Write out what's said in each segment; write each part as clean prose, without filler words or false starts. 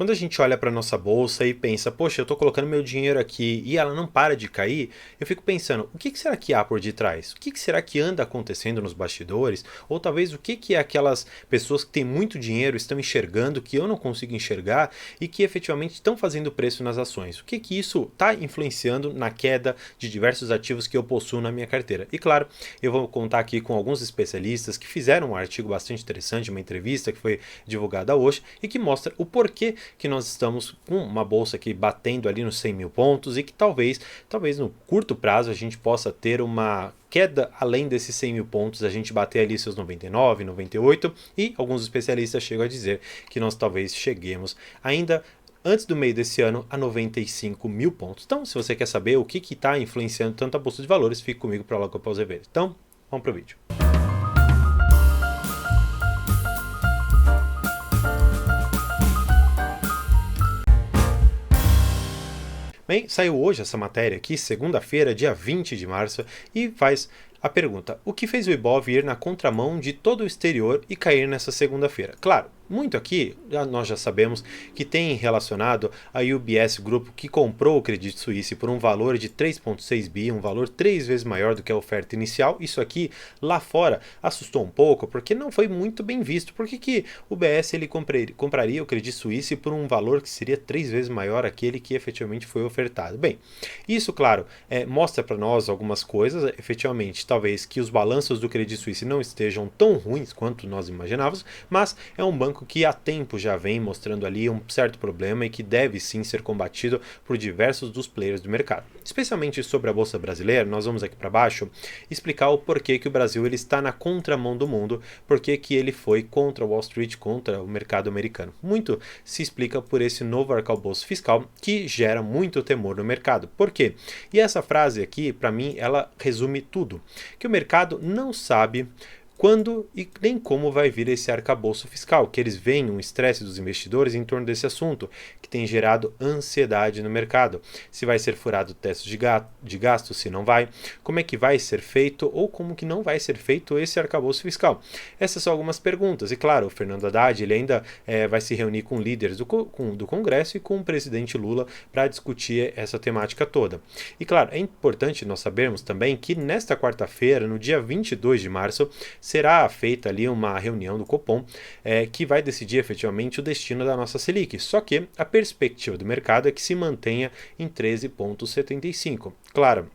Quando a gente olha para a nossa bolsa e pensa, poxa, eu estou colocando meu dinheiro aqui e ela não para de cair, eu fico pensando, o que será que há por detrás? O que será que anda acontecendo nos bastidores? Ou talvez o que aquelas pessoas que têm muito dinheiro estão enxergando que eu não consigo enxergar e que efetivamente estão fazendo preço nas ações? O que isso está influenciando na queda de diversos ativos que eu possuo na minha carteira? E claro, eu vou contar aqui com alguns especialistas que fizeram um artigo bastante interessante, uma entrevista que foi divulgada hoje e que mostra o porquê que nós estamos com uma bolsa aqui batendo ali nos 100 mil pontos e que talvez no curto prazo a gente possa ter uma queda além desses 100 mil pontos, a gente bater ali seus 99, 98 e alguns especialistas chegam a dizer que nós talvez cheguemos ainda antes do meio desse ano a 95 mil pontos. Então, se você quer saber o que está influenciando tanto a bolsa de valores, fique comigo para logo após o evento. Então, vamos para o vídeo. Bem, saiu hoje essa matéria aqui, segunda-feira, dia 20 de março, e faz a pergunta: o que fez o Ibov ir na contramão de todo o exterior e cair nessa segunda-feira? Claro, muito aqui nós já sabemos que tem relacionado a UBS Grupo, que comprou o Credit Suisse por um valor de 3,6 bi, um valor 3 vezes maior do que a oferta inicial. Isso aqui lá fora assustou um pouco porque não foi muito bem visto. Por que o UBS ele compraria o Credit Suisse por um valor que seria 3 vezes maior aquele que efetivamente foi ofertado? Bem, isso claro mostra para nós algumas coisas, efetivamente talvez que os balanços do Credit Suisse não estejam tão ruins quanto nós imaginávamos, mas é um banco que há tempo já vem mostrando ali um certo problema e que deve sim ser combatido por diversos dos players do mercado. Especialmente sobre a Bolsa Brasileira, nós vamos aqui para baixo explicar o porquê que o Brasil ele está na contramão do mundo, porquê que ele foi contra Wall Street, contra o mercado americano. Muito se explica por esse novo arcabouço fiscal que gera muito temor no mercado. Por quê? E essa frase aqui, para mim, ela resume tudo. Que o mercado não sabe quando e nem como vai vir esse arcabouço fiscal, que eles veem um estresse dos investidores em torno desse assunto, que tem gerado ansiedade no mercado. Se vai ser furado o teto de gasto, se não vai, como é que vai ser feito ou como que não vai ser feito esse arcabouço fiscal. Essas são algumas perguntas. E claro, o Fernando Haddad ele ainda vai se reunir com líderes do Congresso e com o presidente Lula para discutir essa temática toda. E claro, é importante nós sabermos também que nesta quarta-feira, no dia 22 de março, será feita ali uma reunião do Copom que vai decidir efetivamente o destino da nossa Selic. Só que a perspectiva do mercado é que se mantenha em 13,75. Claro,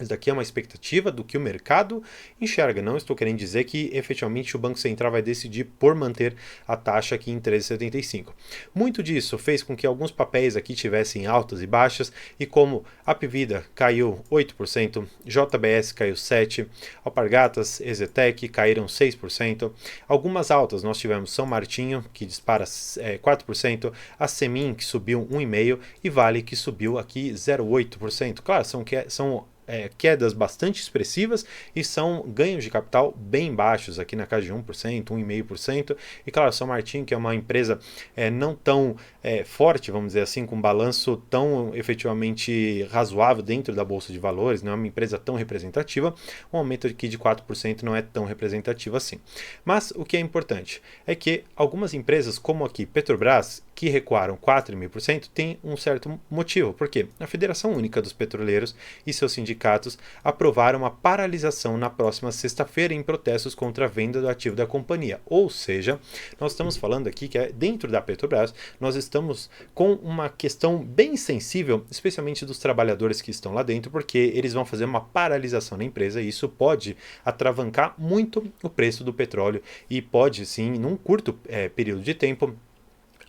isso daqui é uma expectativa do que o mercado enxerga. Não estou querendo dizer que efetivamente o Banco Central vai decidir por manter a taxa aqui em 13,75. Muito disso fez com que alguns papéis aqui tivessem altas e baixas, e como a Apvida caiu 8%, JBS caiu 7%, Alpargatas, Ezetec caíram 6%. Algumas altas nós tivemos São Martinho, que dispara 4%, a Semin, que subiu 1,5%, e Vale, que subiu aqui 0,8%. Claro, são quedas bastante expressivas e são ganhos de capital bem baixos, aqui na casa de 1%, 1,5%. E claro, São Martinho, que é uma empresa não tão forte, vamos dizer assim, com um balanço tão efetivamente razoável dentro da Bolsa de Valores, não é uma empresa tão representativa, um aumento aqui de 4% não é tão representativo assim. Mas o que é importante é que algumas empresas, como aqui Petrobras, que recuaram 4,5%, tem um certo motivo, porque a Federação Única dos Petroleiros e seus sindicatos aprovaram uma paralisação na próxima sexta-feira em protestos contra a venda do ativo da companhia. Ou seja, nós estamos falando aqui que dentro da Petrobras nós estamos com uma questão bem sensível, especialmente dos trabalhadores que estão lá dentro, porque eles vão fazer uma paralisação na empresa e isso pode atravancar muito o preço do petróleo e pode sim, num curto período de tempo,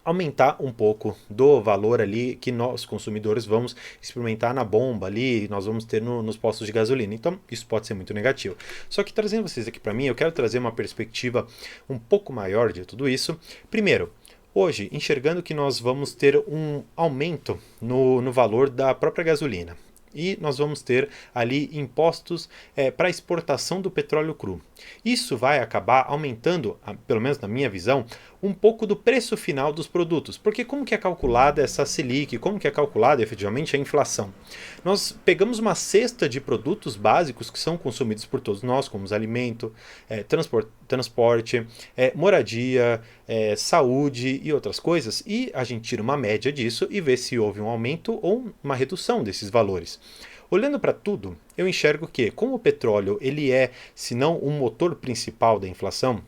aumentar um pouco do valor ali que nós consumidores vamos experimentar na bomba ali, nós vamos ter nos postos de gasolina. Então isso pode ser muito negativo. Só que trazendo vocês aqui para mim, eu quero trazer uma perspectiva um pouco maior de tudo isso. Primeiro, hoje, enxergando que nós vamos ter um aumento no valor da própria gasolina. E nós vamos ter ali impostos para exportação do petróleo cru. Isso vai acabar aumentando, pelo menos na minha visão, um pouco do preço final dos produtos. Porque como que é calculada essa Selic, como que é calculada efetivamente a inflação? Nós pegamos uma cesta de produtos básicos que são consumidos por todos nós, como os alimento, transporte, moradia, saúde e outras coisas, e a gente tira uma média disso e vê se houve um aumento ou uma redução desses valores. Olhando para tudo, eu enxergo que, como o petróleo ele é, se não o motor principal da inflação,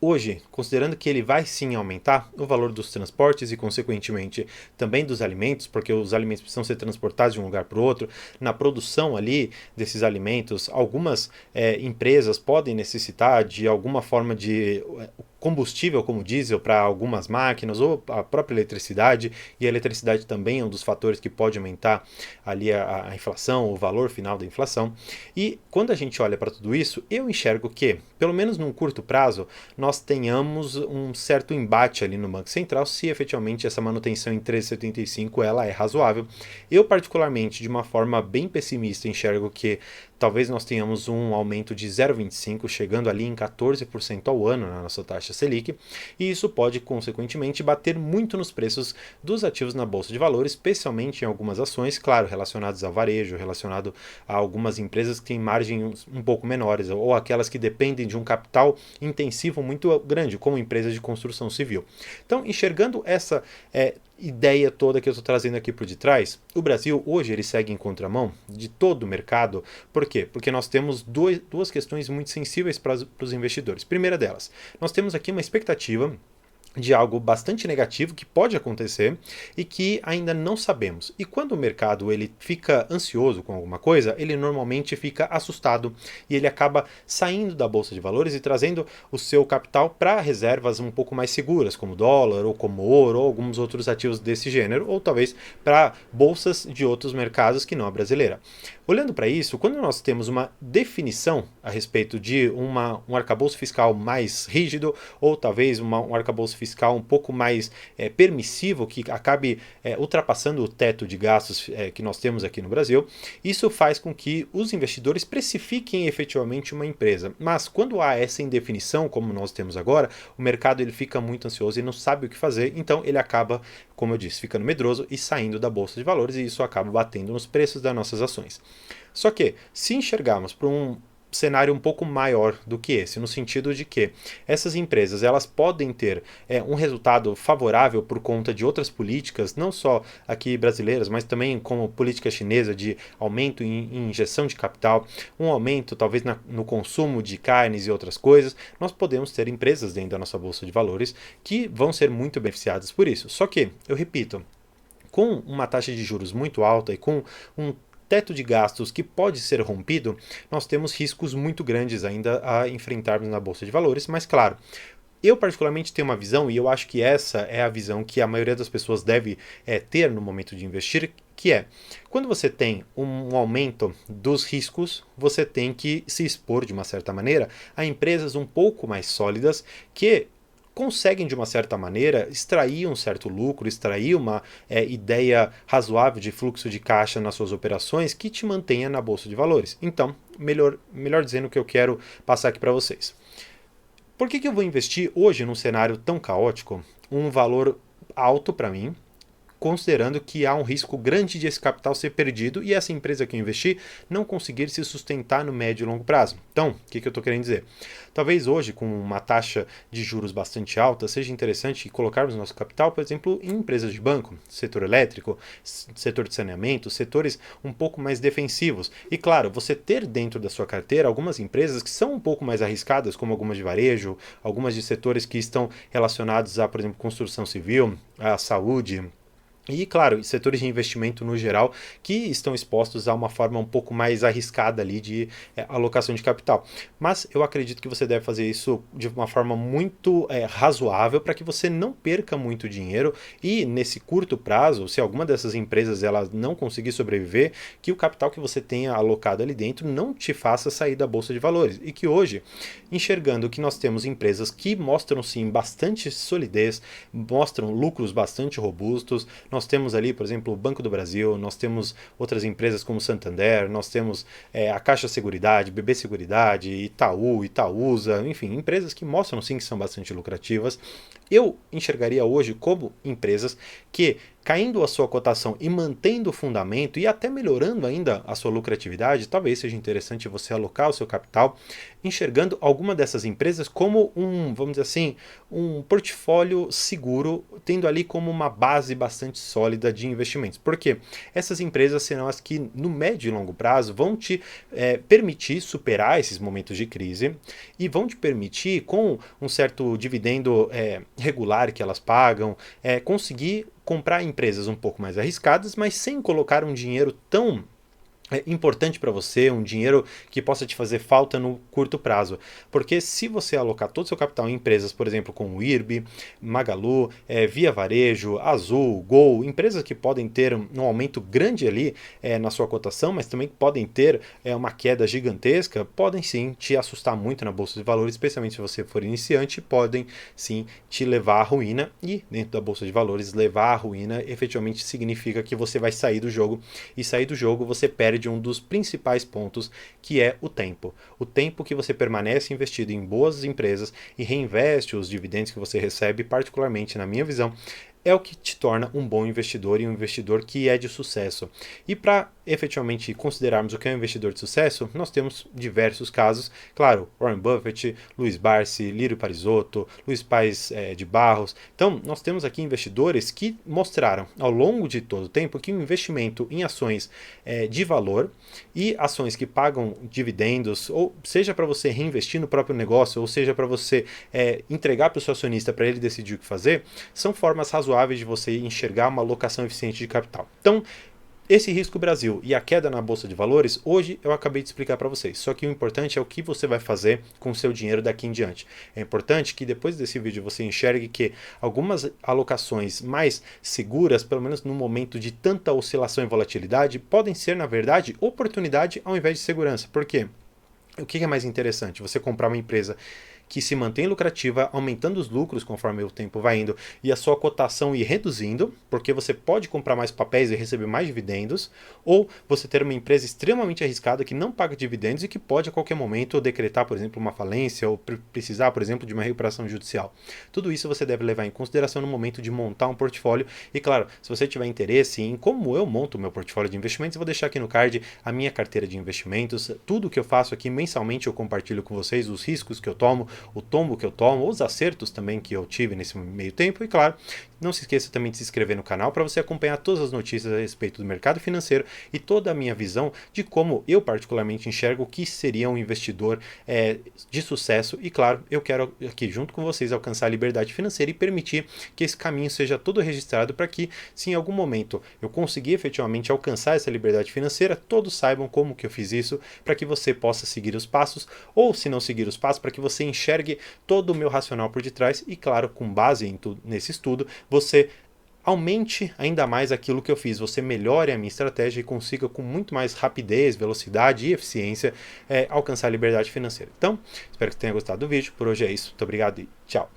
hoje, considerando que ele vai sim aumentar o valor dos transportes e, consequentemente, também dos alimentos, porque os alimentos precisam ser transportados de um lugar para o outro, na produção ali desses alimentos, algumas empresas podem necessitar de alguma forma de combustível como diesel para algumas máquinas ou a própria eletricidade, e a eletricidade também é um dos fatores que pode aumentar ali a inflação, o valor final da inflação. E quando a gente olha para tudo isso, eu enxergo que, pelo menos num curto prazo, nós tenhamos um certo embate ali no Banco Central se efetivamente essa manutenção em 13,75 ela é razoável. Eu particularmente, de uma forma bem pessimista, enxergo que talvez nós tenhamos um aumento de 0,25, chegando ali em 14% ao ano na nossa taxa Selic, e isso pode, consequentemente, bater muito nos preços dos ativos na Bolsa de Valores, especialmente em algumas ações, claro, relacionadas ao varejo, relacionado a algumas empresas que têm margens um pouco menores, ou aquelas que dependem de um capital intensivo muito grande, como empresas de construção civil. Então, enxergando essa ideia toda que eu estou trazendo aqui por detrás, o Brasil hoje ele segue em contramão de todo o mercado. Por quê? Porque nós temos duas questões muito sensíveis para os investidores. Primeira delas, nós temos aqui uma expectativa de algo bastante negativo que pode acontecer e que ainda não sabemos. E quando o mercado ele fica ansioso com alguma coisa, ele normalmente fica assustado e ele acaba saindo da bolsa de valores e trazendo o seu capital para reservas um pouco mais seguras, como dólar ou como ouro ou alguns outros ativos desse gênero, ou talvez para bolsas de outros mercados que não a brasileira. Olhando para isso, quando nós temos uma definição a respeito de um arcabouço fiscal mais rígido, ou talvez um arcabouço fiscal um pouco mais permissivo, que acabe ultrapassando o teto de gastos que nós temos aqui no Brasil, isso faz com que os investidores precifiquem efetivamente uma empresa. Mas quando há essa indefinição, como nós temos agora, o mercado ele fica muito ansioso e não sabe o que fazer, então ele acaba, como eu disse, ficando medroso e saindo da bolsa de valores, e isso acaba batendo nos preços das nossas ações. Só que, se enxergarmos para um cenário um pouco maior do que esse, no sentido de que essas empresas elas podem ter um resultado favorável por conta de outras políticas, não só aqui brasileiras, mas também como política chinesa de aumento em injeção de capital, um aumento talvez no consumo de carnes e outras coisas, nós podemos ter empresas dentro da nossa bolsa de valores que vão ser muito beneficiadas por isso. Só que, eu repito, com uma taxa de juros muito alta e com um teto de gastos que pode ser rompido, nós temos riscos muito grandes ainda a enfrentarmos na Bolsa de Valores, mas claro, eu particularmente tenho uma visão, e eu acho que essa é a visão que a maioria das pessoas deve ter no momento de investir, que é, quando você tem um aumento dos riscos, você tem que se expor de uma certa maneira a empresas um pouco mais sólidas que conseguem, de uma certa maneira, extrair um certo lucro, extrair uma ideia razoável de fluxo de caixa nas suas operações que te mantenha na Bolsa de Valores. Então, melhor dizendo o que eu quero passar aqui para vocês. Por que eu vou investir hoje num cenário tão caótico um valor alto para mim, considerando que há um risco grande de esse capital ser perdido e essa empresa que eu investi não conseguir se sustentar no médio e longo prazo? Então, o que eu estou querendo dizer? Talvez hoje, com uma taxa de juros bastante alta, seja interessante colocarmos nosso capital, por exemplo, em empresas de banco, setor elétrico, setor de saneamento, setores um pouco mais defensivos. E claro, você ter dentro da sua carteira algumas empresas que são um pouco mais arriscadas, como algumas de varejo, algumas de setores que estão relacionados a, por exemplo, construção civil, a saúde, e, claro, setores de investimento no geral que estão expostos a uma forma um pouco mais arriscada ali de alocação de capital. Mas eu acredito que você deve fazer isso de uma forma muito razoável para que você não perca muito dinheiro e, nesse curto prazo, se alguma dessas empresas ela não conseguir sobreviver, que o capital que você tenha alocado ali dentro não te faça sair da Bolsa de Valores. E que hoje, enxergando que nós temos empresas que mostram sim bastante solidez, mostram lucros bastante robustos, nós temos ali, por exemplo, o Banco do Brasil, nós temos outras empresas como Santander, nós temos a Caixa Seguridade, BB Seguridade, Itaú, Itaúsa, enfim, empresas que mostram sim que são bastante lucrativas, eu enxergaria hoje como empresas que, caindo a sua cotação e mantendo o fundamento e até melhorando ainda a sua lucratividade, talvez seja interessante você alocar o seu capital enxergando alguma dessas empresas como vamos dizer assim, um portfólio seguro, tendo ali como uma base bastante sólida de investimentos. Porque essas empresas serão as que no médio e longo prazo vão te permitir superar esses momentos de crise e vão te permitir, com um certo dividendo regular que elas pagam, conseguir comprar empresas um pouco mais arriscadas, mas sem colocar um dinheiro tão importante para você, um dinheiro que possa te fazer falta no curto prazo. Porque se você alocar todo o seu capital em empresas, por exemplo, como o IRB, Magalu, Via Varejo, Azul, Gol, empresas que podem ter um aumento grande ali na sua cotação, mas também podem ter uma queda gigantesca, podem sim te assustar muito na Bolsa de Valores, especialmente se você for iniciante, podem sim te levar à ruína, e dentro da Bolsa de Valores, levar à ruína efetivamente significa que você vai sair do jogo, e sair do jogo você perde de um dos principais pontos, que é o tempo. O tempo que você permanece investido em boas empresas e reinveste os dividendos que você recebe, particularmente na minha visão, é o que te torna um bom investidor e um investidor que é de sucesso. E para efetivamente considerarmos o que é um investidor de sucesso, nós temos diversos casos. Claro, Warren Buffett, Luiz Barsi, Lírio Parisotto, Luiz Paes de Barros. Então, nós temos aqui investidores que mostraram ao longo de todo o tempo que o investimento em ações de valor e ações que pagam dividendos, ou seja para você reinvestir no próprio negócio, ou seja para você entregar para o seu acionista para ele decidir o que fazer, são formas razoáveis de você enxergar uma alocação eficiente de capital. Então, esse risco Brasil e a queda na Bolsa de Valores, hoje eu acabei de explicar para vocês. Só que o importante é o que você vai fazer com o seu dinheiro daqui em diante. É importante que depois desse vídeo você enxergue que algumas alocações mais seguras, pelo menos no momento de tanta oscilação e volatilidade, podem ser, na verdade, oportunidade ao invés de segurança. Por quê? O que é mais interessante? Você comprar uma empresa que se mantém lucrativa, aumentando os lucros conforme o tempo vai indo e a sua cotação ir reduzindo, porque você pode comprar mais papéis e receber mais dividendos, ou você ter uma empresa extremamente arriscada que não paga dividendos e que pode a qualquer momento decretar, por exemplo, uma falência ou precisar, por exemplo, de uma recuperação judicial. Tudo isso você deve levar em consideração no momento de montar um portfólio e, claro, se você tiver interesse em como eu monto o meu portfólio de investimentos, eu vou deixar aqui no card a minha carteira de investimentos, tudo que eu faço aqui mensalmente eu compartilho com vocês, os riscos que eu tomo, o tombo que eu tomo, os acertos também que eu tive nesse meio tempo. E claro, não se esqueça também de se inscrever no canal para você acompanhar todas as notícias a respeito do mercado financeiro e toda a minha visão de como eu particularmente enxergo o que seria um investidor de sucesso. E claro, eu quero aqui junto com vocês alcançar a liberdade financeira e permitir que esse caminho seja todo registrado para que, se em algum momento eu conseguir efetivamente alcançar essa liberdade financeira, todos saibam como que eu fiz isso, para que você possa seguir os passos, ou se não seguir os passos, para que você enxergue todo o meu racional por detrás e, claro, com base nesse estudo, você aumente ainda mais aquilo que eu fiz, você melhore a minha estratégia e consiga com muito mais rapidez, velocidade e eficiência alcançar a liberdade financeira. Então, espero que você tenha gostado do vídeo. Por hoje é isso. Muito obrigado e tchau.